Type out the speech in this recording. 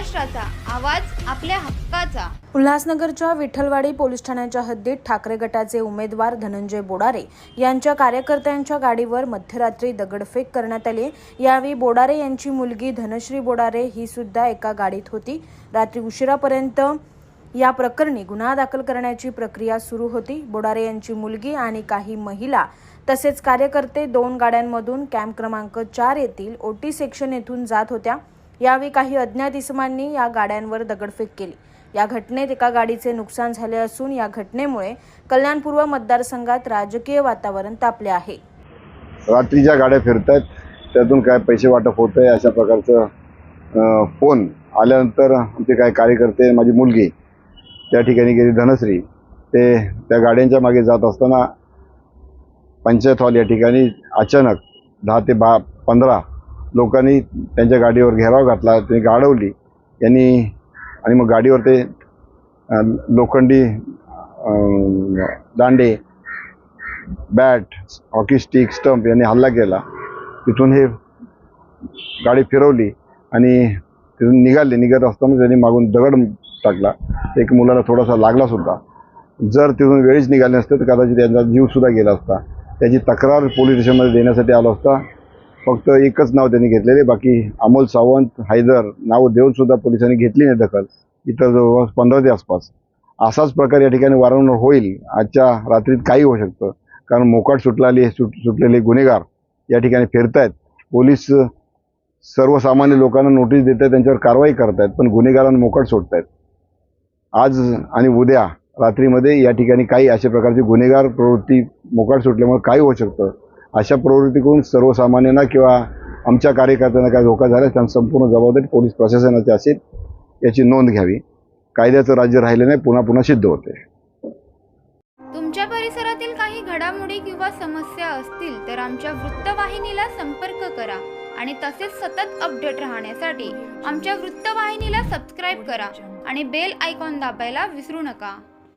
महाराष्ट्राचा आवाज, आपल्या हक्काचा। उल्हासनगरच्या विठ्ठलवाडी पोलीस ठाण्याच्या हद्दीत ठाकरे गटाचे उमेदवार धनंजय बोडारे यांच्या कार्यकर्त्यांच्या गाडीवर मध्यरात्री दगडफेक करण्यात आली। यावेळी बोडारे यांची मुलगी धनश्री बोडारे ही सुद्धा एका गाडीत होती। रात्री उशिरापर्यंत या प्रकरणी गुन्हा दाखल करण्याची प्रक्रिया सुरू होती। बोडारे यांची मुलगी आणि काही महिला तसेच कार्यकर्ते 2 गाड्यांमधून कॅम्प क्रमांक 4 येथील ओटी सेक्शन येथून जात होत्या। यावेळी काही अज्ञात इसमांनी या गाड्यांवर दगडफेक केली। या घटनेत एका गाडीचे नुकसान झाले असून या घटनेमुळे कल्याणपूर्व मतदारसंघात राजकीय वातावरण तापले आहे। रात्रीच्या गाड्या फिरतात, त्यातून काय पैसे वाटप होत आहे अशा प्रकारचं फोन आल्यानंतर आमचे काय कार्यकर्ते, माझी मुलगी त्या ठिकाणी गेली धनश्री, ते त्या गाड्यांच्या मागे जात असताना पंचायत हॉल या ठिकाणी अचानक 10 ते 15 लोकांनी त्यांच्या गाडीवर घेराव घातला, त्यांनी गाडवली यांनी आणि मग गाडीवर ते लोखंडी दांडे, बॅट, हॉकी स्टिक, स्टंप यांनी हल्ला केला। तिथून हे गाडी फिरवली आणि तिथून निघत असताना त्यांनी मागून दगड टाकला। एक मुलाला थोडासा लागला सुद्धा। जर तिथून वेळीच निघाले नसते तर कदाचित त्यांचा जीव सुद्धा गेला असता। त्याची तक्रार पोलीस स्टेशनमध्ये देण्यासाठी आलो असता। फक्त एकच नाव त्यांनी घेतलेले, बाकी अमोल सावंत, हैदर नाव देऊन सुद्धा पोलिसांनी घेतली नाही दखल। इतर जवळपास 15 ते आसपास असाच प्रकार या ठिकाणी वारंवार होईल। आजच्या रात्रीत काही होऊ शकतं, कारण मोकाट सुटलेले गुन्हेगार या ठिकाणी फिरतायत। पोलीस सर्वसामान्य लोकांना नोटीस देत आहेत, त्यांच्यावर कारवाई करतायत, पण गुन्हेगारांना मोकाट सोडतायत। आज आणि उद्या रात्रीमध्ये या ठिकाणी काही अशा प्रकारची गुन्हेगार प्रवृत्ती मोकाट सुटल्यामुळे काही होऊ शकतं। अशा प्रवृत्तीकडून सर्वसामान्यांना किंवा आमच्या कार्यकर्त्यांना काही धोका झाल्यास त्यांना संपूर्ण जबाबदारी पोलीस प्रशासनाची असेल, याची नोंद घ्यावी। कायद्याचं राज्य राहिले नाही, पुन्हा सिद्ध होते। तुमच्या परिसरातील काही घडामोडी किंवा समस्या असतील तर आमच्या वृत्तवाहिनीला संपर्क करा आणि तसेच सतत अपडेट राहण्यासाठी आमच्या वृत्तवाहिनीला सबस्क्राईब करा आणि बेल आयकॉन दाबायला विसरू नका।